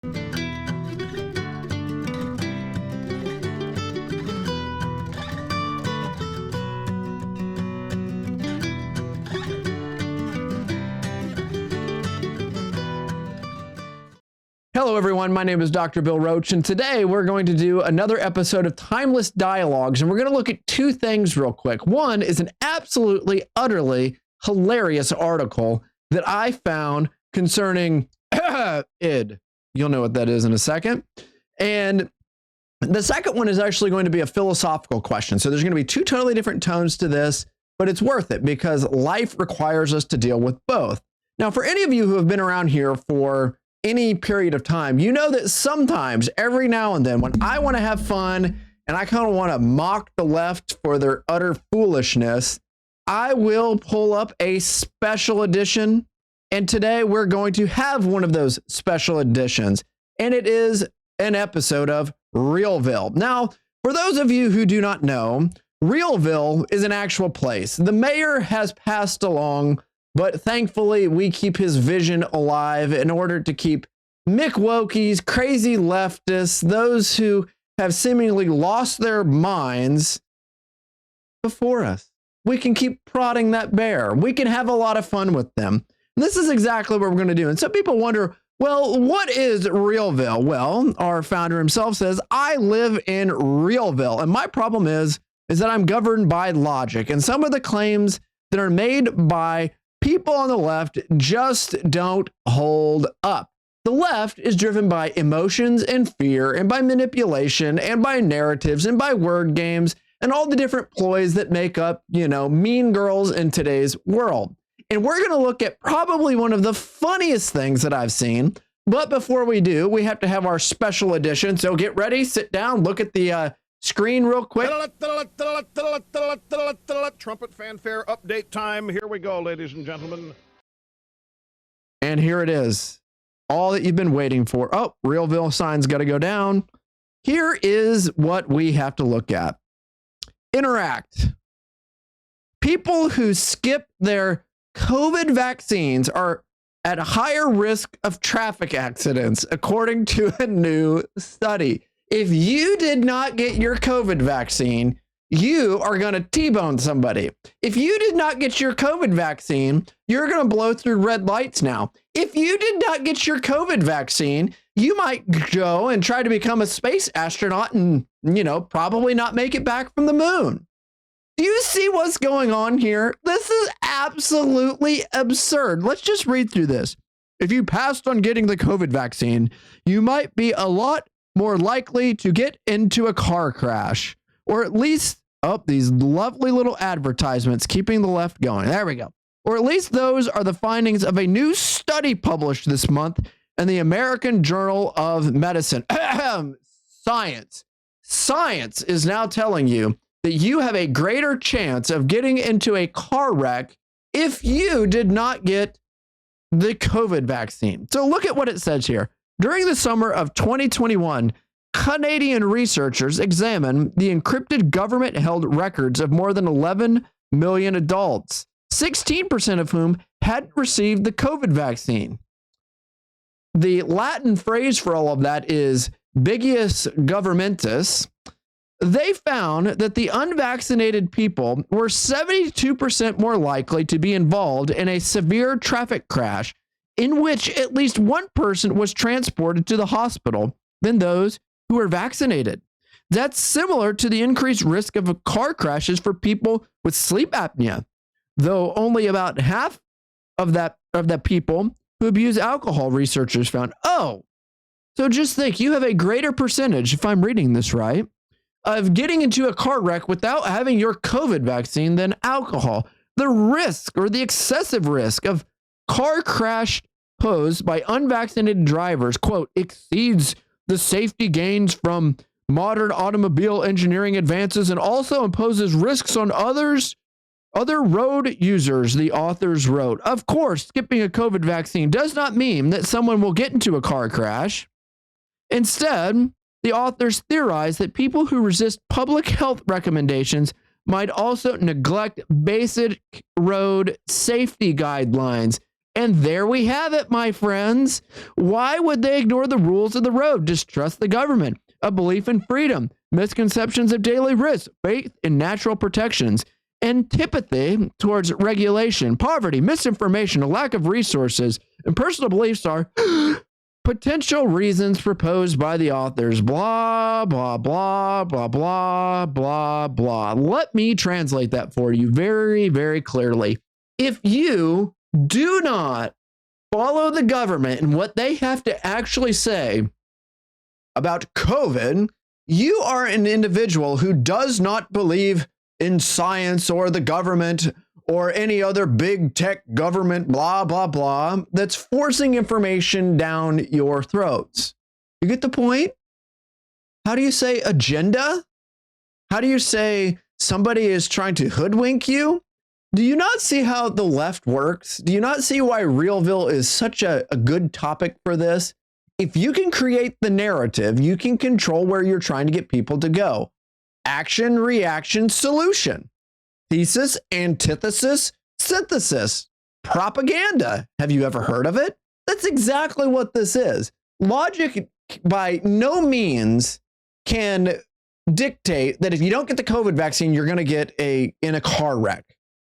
Hello, everyone. My name is Dr. Bill Roach, and today we're going to do another episode of Timeless Dialogues, and we're going to look at two things real quick. One is an absolutely, utterly hilarious article that I found concerning id. You'll know what that is in a second. And the second one is actually going to be a philosophical question. So there's going to be two totally different tones to this, but it's worth it because life requires us to deal with both. Now, for any of you who have been around here for any period of time, you know that sometimes, every now and then, when I want to have fun and I kind of want to mock the left for their utter foolishness, I will pull up a special edition. And today we're going to have one of those special editions, and it is an episode of Realville. Now, for those of you who do not know, Realville is an actual place. The mayor has passed along, but thankfully, we keep his vision alive in order to keep Mick Wokies, crazy leftists, those who have seemingly lost their minds before us. We can keep prodding that bear. We can have a lot of fun with them. And this is exactly what we're going to do. And some people wonder, well, what is Realville? Well, our founder himself says, I live in Realville. And my problem is that I'm governed by logic. And some of the claims that are made by people on the left just don't hold up. The left is driven by emotions and fear and by manipulation and by narratives and by word games and all the different ploys that make up, mean girls in today's world. And we're going to look at probably one of the funniest things that I've seen. But before we do, we have to have our special edition. So get ready, sit down, look at the screen real quick. Trumpet fanfare update time. Here we go, ladies and gentlemen. And here it is. All that you've been waiting for. Oh, Realville sign's got to go down. Here is what we have to look at. Interact. People who skip their COVID vaccines are at higher risk of traffic accidents, according to a new study. If you did not get your COVID vaccine, you are going to T-bone somebody. If you did not get your COVID vaccine, you're going to blow through red lights now. If you did not get your COVID vaccine, you might go and try to become a space astronaut and, probably not make it back from the moon. Do you see what's going on here? This is absolutely absurd. Let's just read through this. If you passed on getting the COVID vaccine, you might be a lot more likely to get into a car crash, or at least, these lovely little advertisements keeping the left going. There we go. Or at least those are the findings of a new study published this month in the American Journal of Medicine. Science. Science is now telling you that you have a greater chance of getting into a car wreck if you did not get the COVID vaccine. So look at what it says here. During the summer of 2021, Canadian researchers examined the encrypted government-held records of more than 11 million adults, 16% of whom hadn't received the COVID vaccine. The Latin phrase for all of that is bigius governmentis. They found that the unvaccinated people were 72% more likely to be involved in a severe traffic crash in which at least one person was transported to the hospital than those who were vaccinated. That's similar to the increased risk of car crashes for people with sleep apnea, though only about half of the people who abuse alcohol, researchers found. Oh, so just think, you have a greater percentage, if I'm reading this right, of getting into a car wreck without having your COVID vaccine than alcohol. The risk, or the excessive risk, of car crash posed by unvaccinated drivers, quote, exceeds the safety gains from modern automobile engineering advances and also imposes risks on other road users, the authors wrote. Of course, skipping a COVID vaccine does not mean that someone will get into a car crash. Instead, the authors theorize that people who resist public health recommendations might also neglect basic road safety guidelines And there we have it, my friends. Why would they ignore the rules of the road? Distrust the government, a belief in freedom, misconceptions of daily risk, faith in natural protections, antipathy towards regulation, poverty, misinformation, a lack of resources, and personal beliefs are potential reasons proposed by the authors. Blah, blah, blah, blah, blah, blah, blah. Let me translate that for you very, very clearly. If you do not follow the government and what they have to actually say about COVID, you are an individual who does not believe in science or the government or any other big tech government, blah, blah, blah, that's forcing information down your throats. You get the point? How do you say agenda? How do you say somebody is trying to hoodwink you? Do you not see how the left works? Do you not see why Realville is such a good topic for this? If you can create the narrative, you can control where you're trying to get people to go. Action, reaction, solution. Thesis, antithesis, synthesis. Propaganda. Have you ever heard of it? That's exactly what this is. Logic by no means can dictate that if you don't get the COVID vaccine, you're going to get in a car wreck.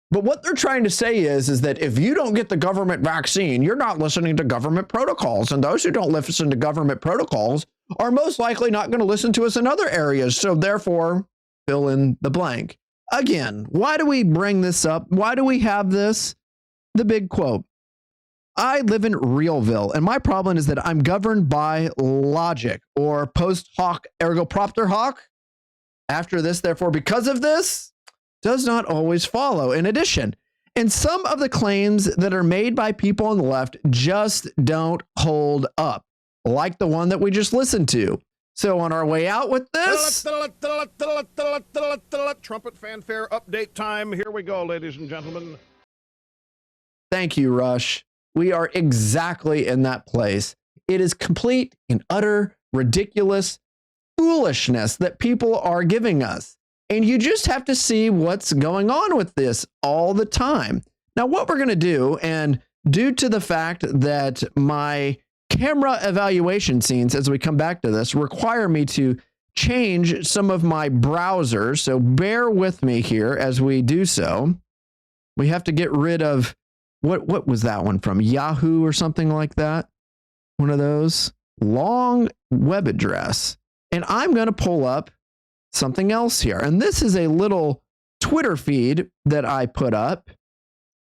But what they're trying to say is that if you don't get the government vaccine, you're not listening to government protocols. And those who don't listen to government protocols are most likely not going to listen to us in other areas. So therefore, fill in the blank. Again, why do we bring this up? Why do we have this? The big quote. I live in Realville, and my problem is that I'm governed by logic, or post hoc ergo propter hoc. After this, therefore, because of this, does not always follow. In addition, and some of the claims that are made by people on the left just don't hold up, like the one that we just listened to. So on our way out with this, trumpet fanfare update time. Here we go, ladies and gentlemen. Thank you, Rush. We are exactly in that place. It is complete and utter ridiculous foolishness that people are giving us. And you just have to see what's going on with this all the time. Now, what we're going to do, and due to the fact that my camera evaluation scenes, as we come back to this, require me to change some of my browsers. So bear with me here as we do so. We have to get rid of, what was that one from? Yahoo or something like that? One of those long web address. And I'm going to pull up something else here. And this is a little Twitter feed that I put up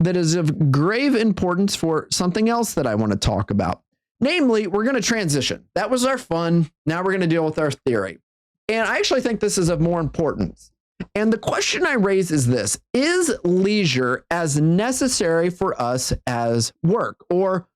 that is of grave importance for something else that I want to talk about. Namely, we're going to transition. That was our fun. Now we're going to deal with our theory. And I actually think this is of more importance. And the question I raise is this: is leisure as necessary for us as work, or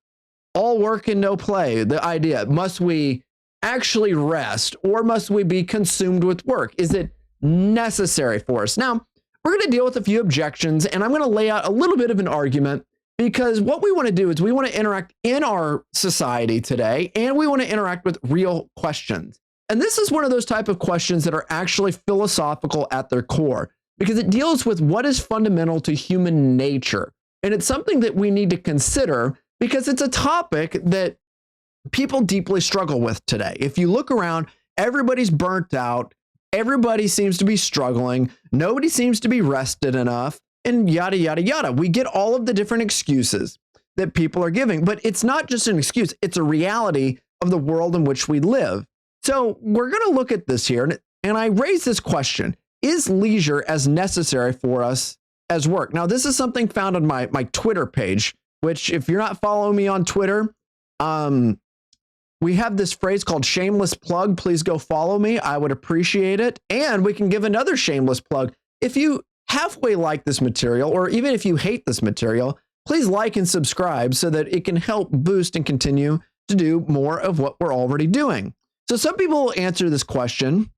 all work and no play? The idea, must we actually rest, or must we be consumed with work? Is it necessary for us? Now, we're going to deal with a few objections, and I'm going to lay out a little bit of an argument, because what we want to do is we want to interact in our society today, and we want to interact with real questions. And this is one of those type of questions that are actually philosophical at their core, because it deals with what is fundamental to human nature. And it's something that we need to consider, because it's a topic that people deeply struggle with today. If you look around, everybody's burnt out. Everybody seems to be struggling. Nobody seems to be rested enough, and yada, yada, yada. We get all of the different excuses that people are giving, but it's not just an excuse. It's a reality of the world in which we live. So we're going to look at this here, and I raise this question: is leisure as necessary for us as work? Now, this is something found on my Twitter page, which, if you're not following me on Twitter, we have this phrase called shameless plug. Please go follow me. I would appreciate it. And we can give another shameless plug. If you halfway like this material, or even if you hate this material, please like and subscribe so that it can help boost and continue to do more of what we're already doing. So some people will answer this question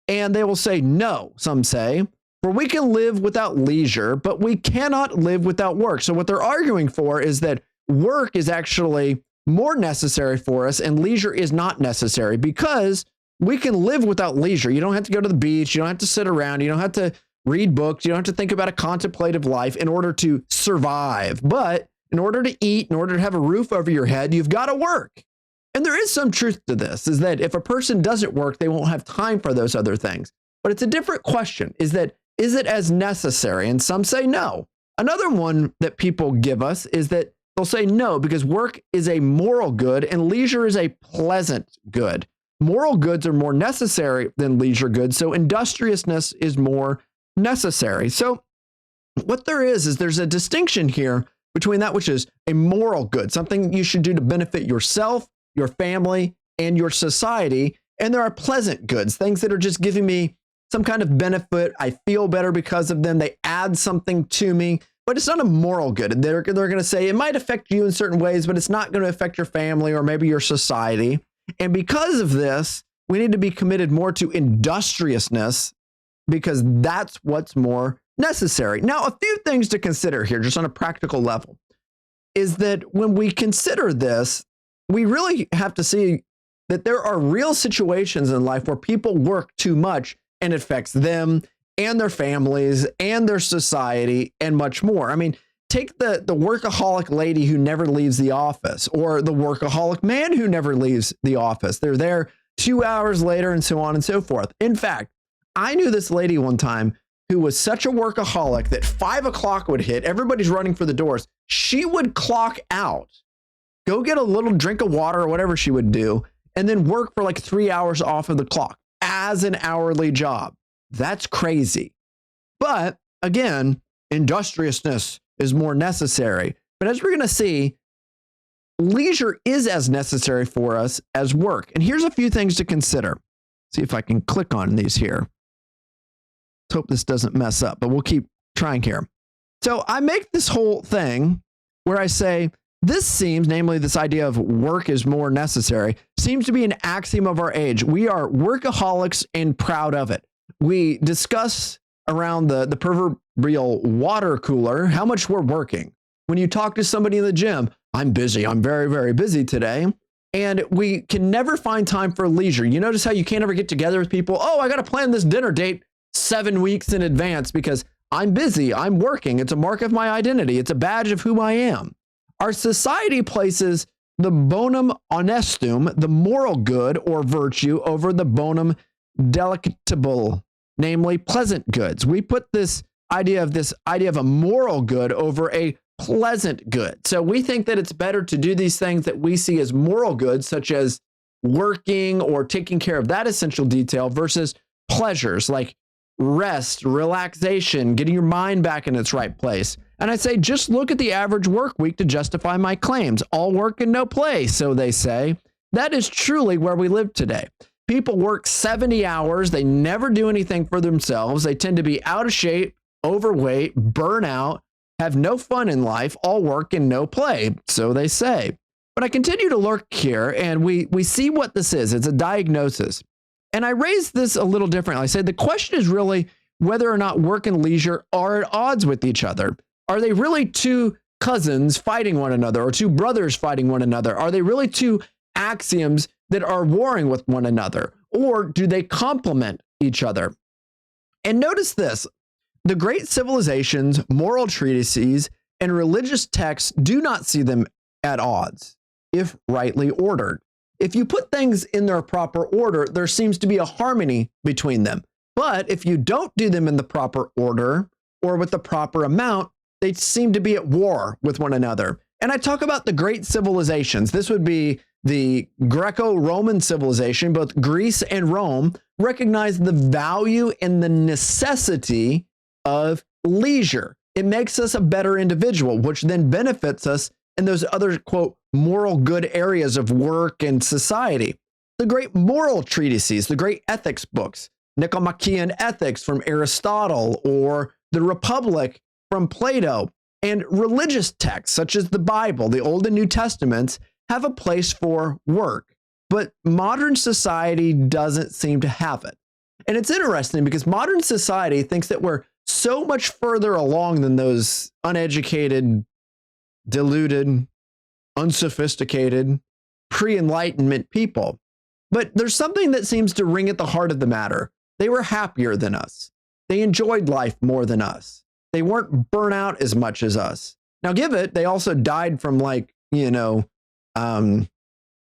and they will say no, some say, for we can live without leisure, but we cannot live without work. So what they're arguing for is that work is actually more necessary for us and leisure is not necessary, because we can live without leisure. You don't have to go to the beach. You don't have to sit around. You don't have to read books. You don't have to think about a contemplative life in order to survive. But in order to eat, in order to have a roof over your head, you've got to work. And there is some truth to this, is that if a person doesn't work, they won't have time for those other things. But it's a different question, is it as necessary? And some say no. Another one that people give us is that they'll say no, because work is a moral good and leisure is a pleasant good. Moral goods are more necessary than leisure goods, so industriousness is more necessary. So what there is there's a distinction here between that which is a moral good, something you should do to benefit yourself, your family, and your society. And there are pleasant goods, things that are just giving me some kind of benefit. I feel better because of them. They add something to me, but it's not a moral good. They're going to say it might affect you in certain ways, but it's not going to affect your family or maybe your society. And because of this, we need to be committed more to industriousness because that's what's more necessary. Now, a few things to consider here, just on a practical level, is that when we consider this, we really have to see that there are real situations in life where people work too much and it affects them and their families and their society and much more. I mean, take the workaholic lady who never leaves the office, or the workaholic man who never leaves the office. They're there 2 hours later and so on and so forth. In fact, I knew this lady one time who was such a workaholic that 5 o'clock would hit. Everybody's running for the doors. She would clock out, go get a little drink of water or whatever she would do, and then work for like 3 hours off of the clock as an hourly job. That's crazy. But again, industriousness is more necessary. But as we're going to see, leisure is as necessary for us as work. And here's a few things to consider. See if I can click on these here. Let's hope this doesn't mess up, but we'll keep trying here. So I make this whole thing where I say, this seems, namely this idea of work is more necessary, seems to be an axiom of our age. We are workaholics and proud of it. We discuss around the proverbial water cooler how much we're working. When you talk to somebody in the gym, I'm busy. I'm very, very busy today. And we can never find time for leisure. You notice how you can't ever get together with people. Oh, I got to plan this dinner date 7 weeks in advance because I'm busy. I'm working. It's a mark of my identity. It's a badge of who I am. Our society places the bonum honestum, the moral good or virtue, over the bonum delectable, namely pleasant goods. We put this idea of a moral good over a pleasant good. So we think that it's better to do these things that we see as moral goods, such as working or taking care of that essential detail, versus pleasures like rest, relaxation, getting your mind back in its right place. And I say, just look at the average work week to justify my claims. All work and no play, so they say. That is truly where we live today. People work 70 hours. They never do anything for themselves. They tend to be out of shape, overweight, burn out, have no fun in life, all work and no play, so they say. But I continue to lurk here, and we see what this is. It's a diagnosis. And I raise this a little differently. I say the question is really whether or not work and leisure are at odds with each other. Are they really two cousins fighting one another, or two brothers fighting one another? Are they really two axioms that are warring with one another, or do they complement each other? And notice this, the great civilizations, moral treatises, and religious texts do not see them at odds if rightly ordered. If you put things in their proper order, there seems to be a harmony between them. But if you don't do them in the proper order or with the proper amount, they seem to be at war with one another. And I talk about the great civilizations. This would be the Greco-Roman civilization. Both Greece and Rome recognize the value and the necessity of leisure. It makes us a better individual, which then benefits us in those other, quote, moral good areas of work and society. The great moral treatises, the great ethics books, Nicomachean Ethics from Aristotle, or the Republic from Plato, and religious texts such as the Bible, the Old and New Testaments, have a place for work. But modern society doesn't seem to have it. And it's interesting because modern society thinks that we're so much further along than those uneducated, deluded, unsophisticated, pre-enlightenment people. But there's something that seems to ring at the heart of the matter. They were happier than us. They enjoyed life more than us. They weren't burnt out as much as us. Now, give it, they also died from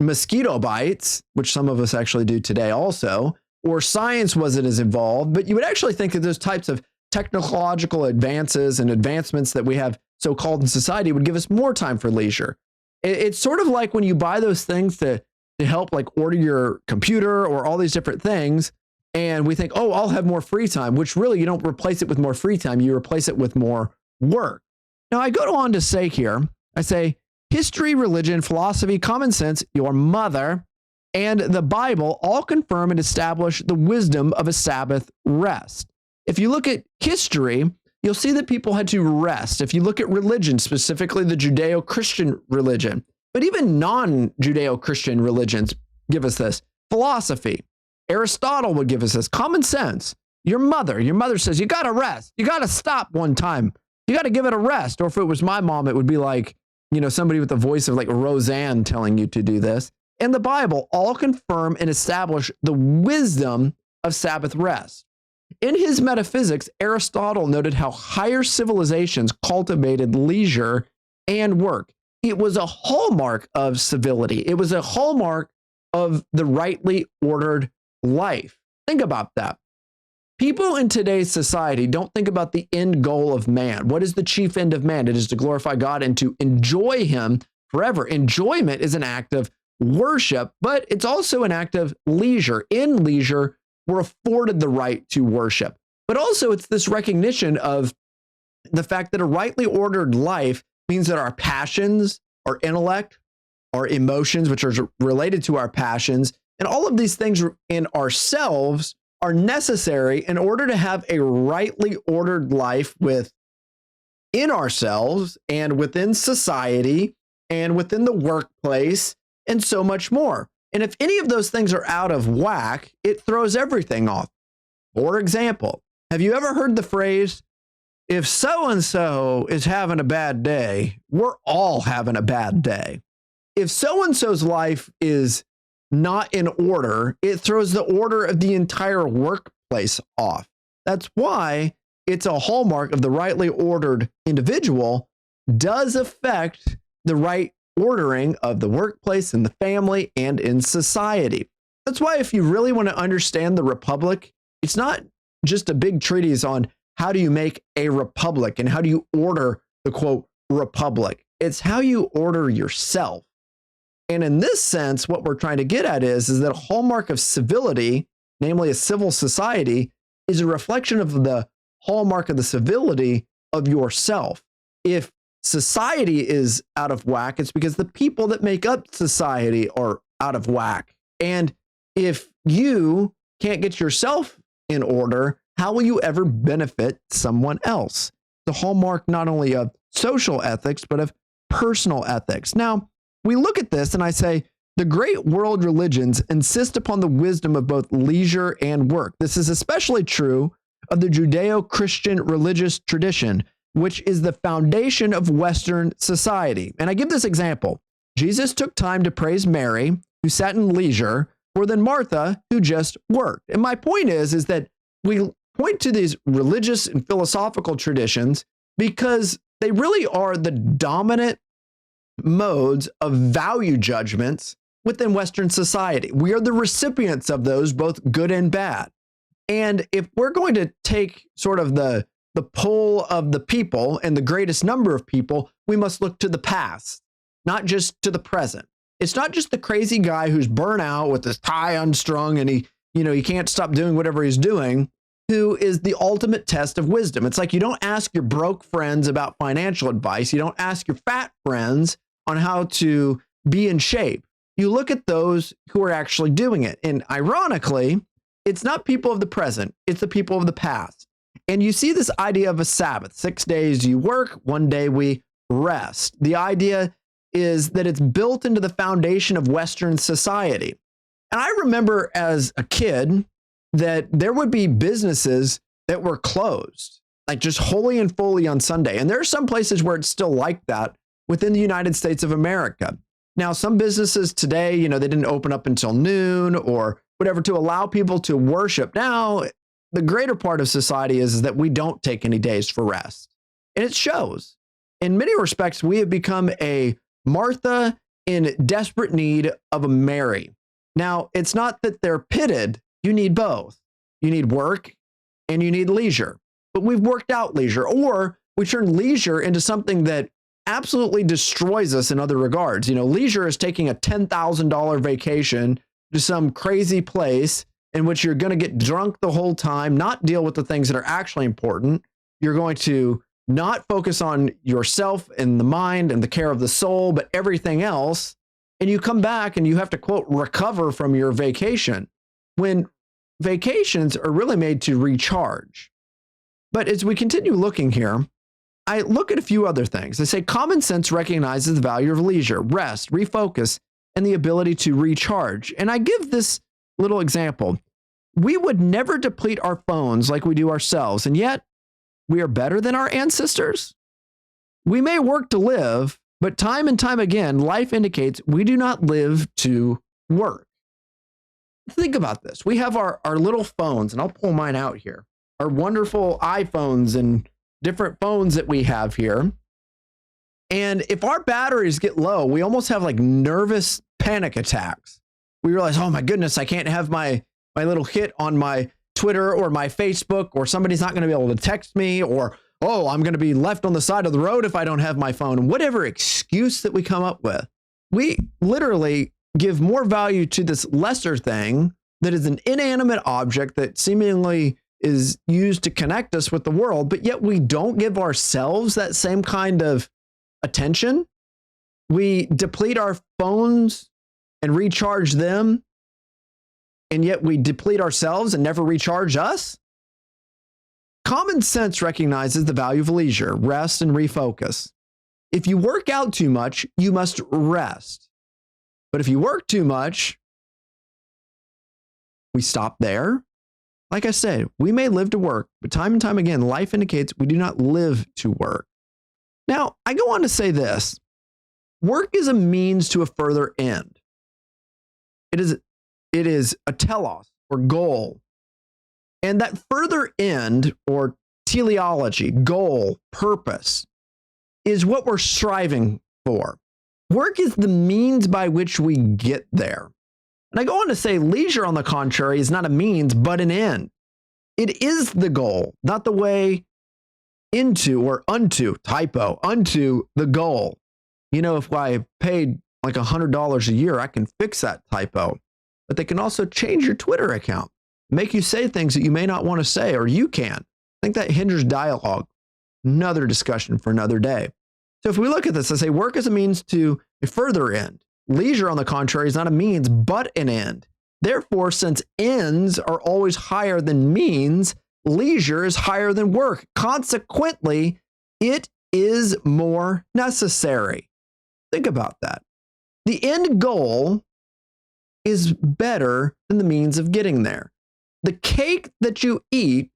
mosquito bites, which some of us actually do today also, or science wasn't as evolved, but you would actually think that those types of technological advances and advancements that we have so-called in society would give us more time for leisure. It's sort of like when you buy those things to help order your computer or all these different things, and we think, oh, I'll have more free time, which really you don't replace it with more free time, you replace it with more work. Now, I go on to say here, I say, history, religion, philosophy, common sense, your mother, and the Bible all confirm and establish the wisdom of a Sabbath rest. If you look at history, you'll see that people had to rest. If you look at religion, specifically the Judeo-Christian religion, but even non-Judeo-Christian religions give us this. Philosophy, Aristotle would give us this. Common sense, your mother says, you got to rest. You got to stop one time. You got to give it a rest. Or if it was my mom, it would be somebody with the voice of Roseanne telling you to do this. And the Bible all confirm and establish the wisdom of Sabbath rest. In his Metaphysics, Aristotle noted how higher civilizations cultivated leisure and work. It was a hallmark of civility. It was a hallmark of the rightly ordered life. Think about that. People in today's society don't think about the end goal of man. What is the chief end of man? It is to glorify God and to enjoy him forever. Enjoyment is an act of worship, but it's also an act of leisure. In leisure, we're afforded the right to worship. But also it's this recognition of the fact that a rightly ordered life means that our passions, our intellect, our emotions, which are related to our passions, and all of these things in ourselves are necessary in order to have a rightly ordered life within ourselves and within society and within the workplace and so much more. And if any of those things are out of whack, it throws everything off. For example, have you ever heard the phrase, if so-and-so is having a bad day, we're all having a bad day? If so-and-so's life is not in order, it throws the order of the entire workplace off. That's why it's a hallmark of the rightly ordered individual does affect the right ordering of the workplace and the family and in society. That's why if you really want to understand the republic, it's not just a big treatise on how do you make a republic and how do you order the quote republic. It's how you order yourself. And in this sense, what we're trying to get at is that a hallmark of civility, namely a civil society, is a reflection of the hallmark of the civility of yourself. If society is out of whack, it's because the people that make up society are out of whack. And if you can't get yourself in order, how will you ever benefit someone else? The hallmark not only of social ethics, but of personal ethics. Now, we look at this and I say, the great world religions insist upon the wisdom of both leisure and work. This is especially true of the Judeo-Christian religious tradition, which is the foundation of Western society. And I give this example. Jesus took time to praise Mary, who sat in leisure, more than Martha, who just worked. And my point is that we point to these religious and philosophical traditions because they really are the dominant modes of value judgments within Western society. We are the recipients of those, both good and bad. And if we're going to take sort of the pull of the people and the greatest number of people, we must look to the past, not just to the present. It's not just the crazy guy who's burnt out with his tie unstrung and he can't stop doing whatever he's doing, who is the ultimate test of wisdom. It's like you don't ask your broke friends about financial advice. You don't ask your fat friends on how to be in shape. You look at those who are actually doing it. And ironically, it's not people of the present, it's the people of the past. And you see this idea of a Sabbath. 6 days you work, 1 day we rest. The idea is that it's built into the foundation of Western society. And I remember as a kid that there would be businesses that were closed, like just wholly and fully on Sunday. And there are some places where it's still like that within the United States of America. Now, some businesses today, they didn't open up until noon or whatever to allow people to worship. Now, the greater part of society is that we don't take any days for rest. And it shows. In many respects, we have become a Martha in desperate need of a Mary. Now, it's not that they're pitted. You need both. You need work and you need leisure. But we've worked out leisure, or we turn leisure into something that absolutely destroys us in other regards. Leisure is taking a $10,000 vacation to some crazy place in which you're going to get drunk the whole time, not deal with the things that are actually important. You're going to not focus on yourself and the mind and the care of the soul, but everything else. And you come back and you have to, quote, recover from your vacation, when vacations are really made to recharge. But as we continue looking here, I look at a few other things. I say common sense recognizes the value of leisure, rest, refocus, and the ability to recharge. And I give this little example. We would never deplete our phones like we do ourselves, and yet we are better than our ancestors. We may work to live, but time and time again, life indicates we do not live to work. Think about this. We have our little phones, and I'll pull mine out here, our wonderful iPhones and different phones that we have here. And if our batteries get low, we almost have like nervous panic attacks. We realize, oh my goodness, I can't have my little hit on my Twitter or my Facebook, or somebody's not going to be able to text me, or, oh, I'm going to be left on the side of the road if I don't have my phone. Whatever excuse that we come up with, we literally give more value to this lesser thing that is an inanimate object that seemingly is used to connect us with the world, but yet we don't give ourselves that same kind of attention. We deplete our phones and recharge them, and yet we deplete ourselves and never recharge us. Common sense recognizes the value of leisure, rest, and refocus. If you work out too much, you must rest. But if you work too much, we stop there. Like I said, we may live to work, but time and time again, life indicates we do not live to work. Now, I go on to say this. Work is a means to a further end. It is a telos, or goal. And that further end, or teleology, goal, purpose, is what we're striving for. Work is the means by which we get there. And I go on to say leisure, on the contrary, is not a means, but an end. It is the goal, not the way into or unto, typo, unto the goal. If I paid like $100 a year, I can fix that typo. But they can also change your Twitter account, make you say things that you may not want to say, or you can. I think that hinders dialogue. Another discussion for another day. So if we look at this, I say work is a means to a further end. Leisure, on the contrary, is not a means, but an end. Therefore, since ends are always higher than means, leisure is higher than work. Consequently, it is more necessary. Think about that. The end goal is better than the means of getting there. The cake that you eat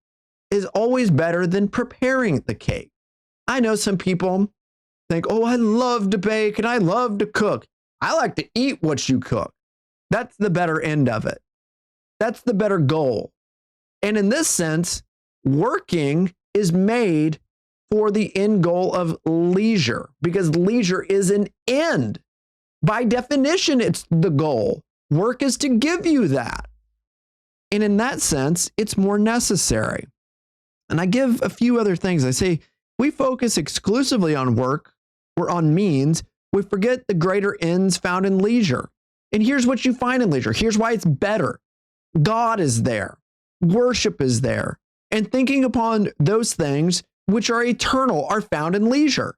is always better than preparing the cake. I know some people think, oh, I love to bake and I love to cook. I like to eat what you cook. That's the better end of it. That's the better goal. And in this sense, working is made for the end goal of leisure, because leisure is an end. By definition, it's the goal. Work is to give you that. And in that sense, it's more necessary. And I give a few other things. I say, we focus exclusively on work or on means. We forget the greater ends found in leisure. And here's what you find in leisure. Here's why it's better. God is there. Worship is there. And thinking upon those things which are eternal are found in leisure.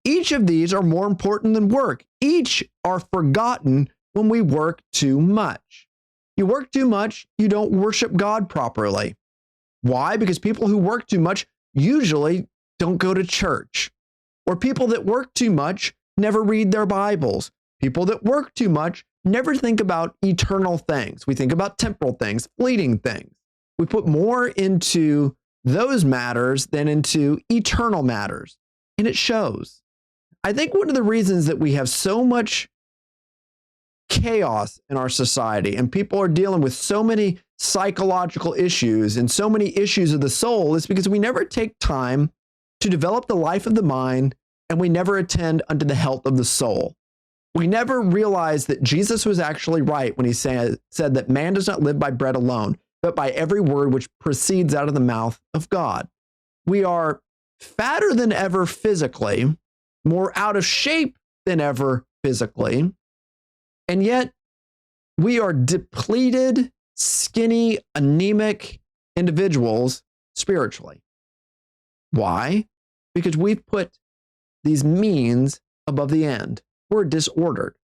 Each of these are more important than work. Each are forgotten when we work too much. You work too much, you don't worship God properly. Why? Because people who work too much usually don't go to church. Or people that work too much never read their Bibles. People that work too much never think about eternal things. We think about temporal things, fleeting things. We put more into those matters than into eternal matters. And it shows. I think one of the reasons that we have so much chaos in our society and people are dealing with so many psychological issues and so many issues of the soul is because we never take time to develop the life of the mind and we never attend unto the health of the soul. We never realize that Jesus was actually right when he said that man does not live by bread alone, but by every word which proceeds out of the mouth of God. We are fatter than ever physically, more out of shape than ever physically, and yet we are depleted, skinny, anemic individuals spiritually. Why? Because we've put these means above the end. We're disordered.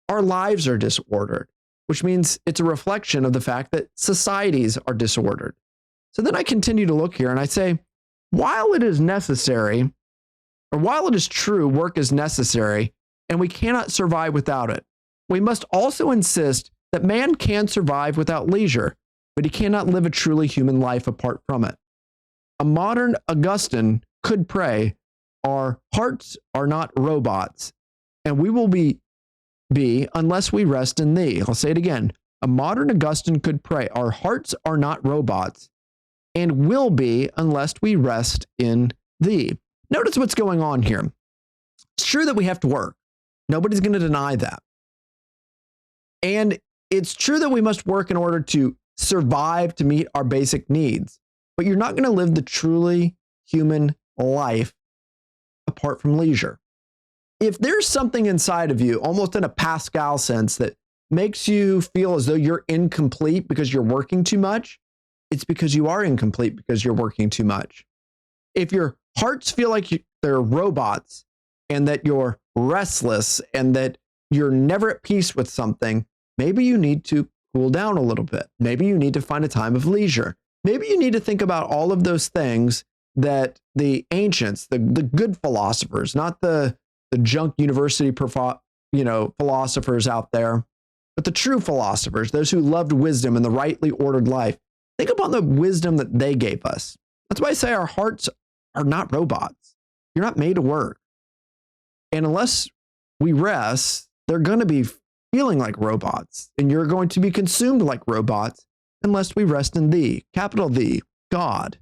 Our lives are disordered, which means it's a reflection of the fact that societies are disordered. So then I continue to look here and I say, while it is necessary, or while it is true, work is necessary, and we cannot survive without it, we must also insist that man can survive without leisure, but he cannot live a truly human life apart from it. A modern Augustine could pray, our hearts are not robots, and we will be unless we rest in thee. I'll say it again. A modern Augustine could pray, our hearts are not robots, and will be unless we rest in thee. Notice what's going on here. It's true that we have to work. Nobody's going to deny that. And it's true that we must work in order to survive, to meet our basic needs. But you're not going to live the truly human life apart from leisure. If there's something inside of you, almost in a Pascal sense, that makes you feel as though you're incomplete because you're working too much, it's because you are incomplete because you're working too much. If your hearts feel like they're robots and that you're restless and that you're never at peace with something, maybe you need to cool down a little bit. Maybe you need to find a time of leisure. Maybe you need to think about all of those things that the ancients, the good philosophers, not the junk university philosophers out there, but the true philosophers, those who loved wisdom and the rightly ordered life. Think about the wisdom that they gave us. That's why I say our hearts are not robots. You're not made to work. And unless we rest, they're going to be feeling like robots, and you're going to be consumed like robots unless we rest in thee, capital thee, God.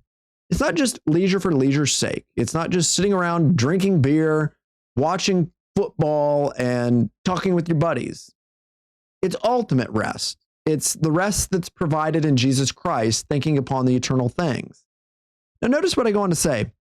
It's not just leisure for leisure's sake. It's not just sitting around drinking beer, watching football, and talking with your buddies. It's ultimate rest. It's the rest that's provided in Jesus Christ, thinking upon the eternal things. Now, notice what I go on to say.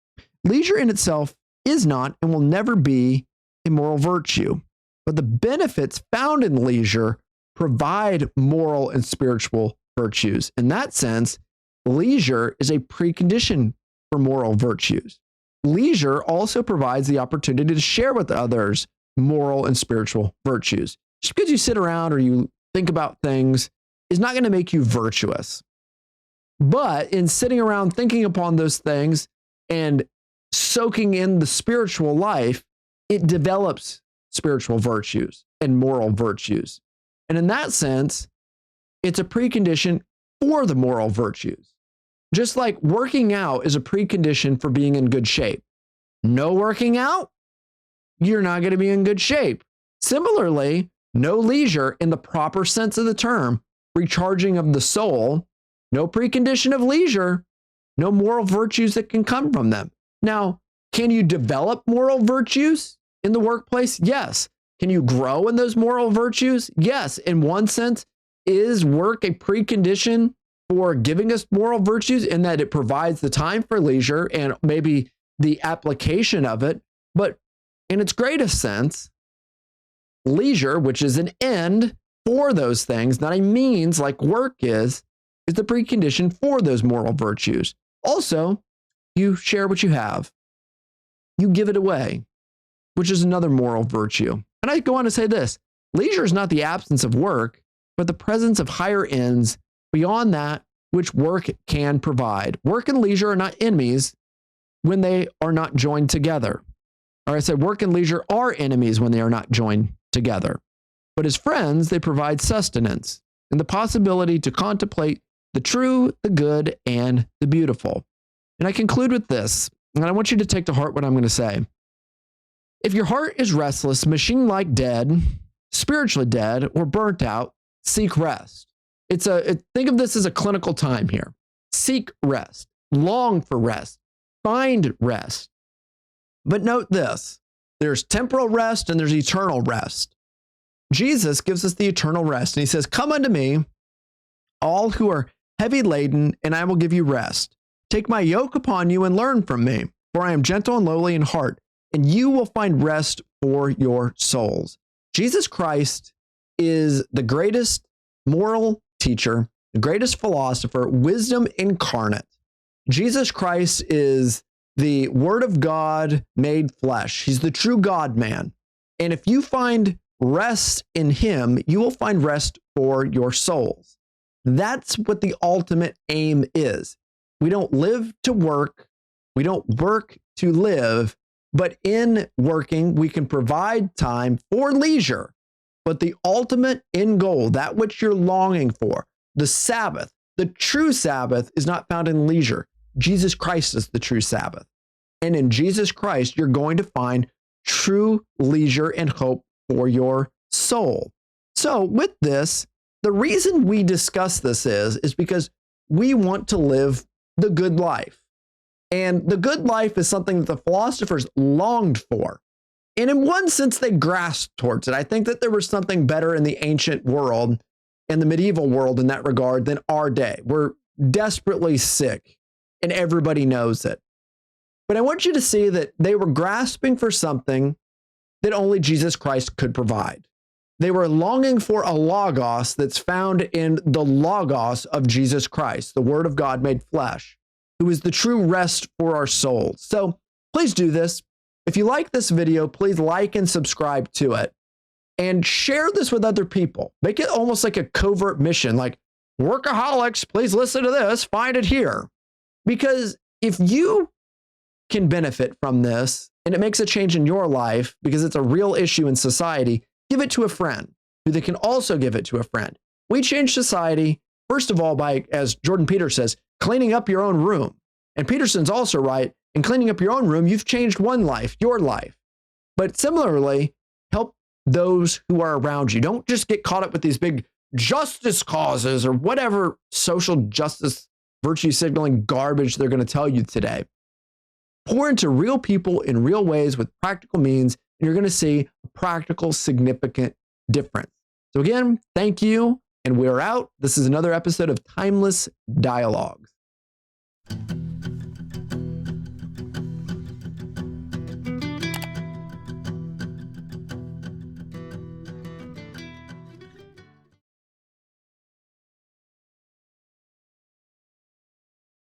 Leisure in itself is not and will never be a moral virtue, but the benefits found in leisure provide moral and spiritual virtues. In that sense, leisure is a precondition for moral virtues. Leisure also provides the opportunity to share with others moral and spiritual virtues. Just because you sit around or you think about things is not going to make you virtuous. But in sitting around thinking upon those things and soaking in the spiritual life, it develops spiritual virtues and moral virtues. And in that sense, it's a precondition for the moral virtues. Just like working out is a precondition for being in good shape. No working out, you're not going to be in good shape. Similarly, no leisure in the proper sense of the term, recharging of the soul, no precondition of leisure, no moral virtues that can come from them. Now, can you develop moral virtues in the workplace? Yes. Can you grow in those moral virtues? Yes. In one sense, is work a precondition for giving us moral virtues in that it provides the time for leisure and maybe the application of it? But in its greatest sense, leisure, which is an end for those things, not a means like work is the precondition for those moral virtues. Also, you share what you have. You give it away, which is another moral virtue. And I go on to say this, leisure is not the absence of work, but the presence of higher ends beyond that which work can provide. Work and leisure are not enemies when they are not joined together. Or I said work and leisure are enemies when they are not joined together. But as friends, they provide sustenance and the possibility to contemplate the true, the good, and the beautiful. And I conclude with this, and I want you to take to heart what I'm going to say. If your heart is restless, machine-like dead, spiritually dead, or burnt out, seek rest. Think of this as a clinical time here. Seek rest, long for rest, find rest. But note this, There's temporal rest and there's eternal rest. Jesus gives us the eternal rest, and he says, "Come unto me, all who are heavy laden, and I will give you rest. Take my yoke upon you and learn from me, for I am gentle and lowly in heart, and you will find rest for your souls." Jesus Christ is the greatest moral teacher, the greatest philosopher, wisdom incarnate. Jesus Christ is the Word of God made flesh. He's the true God man. And if you find rest in him, you will find rest for your souls. That's what the ultimate aim is. We don't live to work. We don't work to live, but in working, we can provide time for leisure. But the ultimate end goal, that which you're longing for, the Sabbath, the true Sabbath, is not found in leisure. Jesus Christ is the true Sabbath. And in Jesus Christ, you're going to find true leisure and hope for your soul. So with this, the reason we discuss this is because we want to live the good life. And the good life is something that the philosophers longed for. And in one sense, they grasped towards it. I think that there was something better in the ancient world, in the medieval world in that regard, than our day. We're desperately sick, and everybody knows it. But I want you to see that they were grasping for something that only Jesus Christ could provide. They were longing for a logos that's found in the logos of Jesus Christ, the Word of God made flesh, who is the true rest for our souls. So please do this. If you like this video, please like and subscribe to it and share this with other people. Make it almost like a covert mission, like, workaholics, please listen to this, find it here. Because if you can benefit from this and it makes a change in your life because it's a real issue in society, give it to a friend who they can also give it to a friend. We change society, first of all, by, as Jordan Peterson says, cleaning up your own room. And Peterson's also right. In cleaning up your own room, you've changed one life, your life. But similarly, help those who are around you. Don't just get caught up with these big justice causes or whatever social justice, virtue signaling garbage they're going to tell you today. Pour into real people in real ways with practical means, and you're going to see a practical, significant difference. So again, thank you, and we're out. This is another episode of Timeless Dialogues.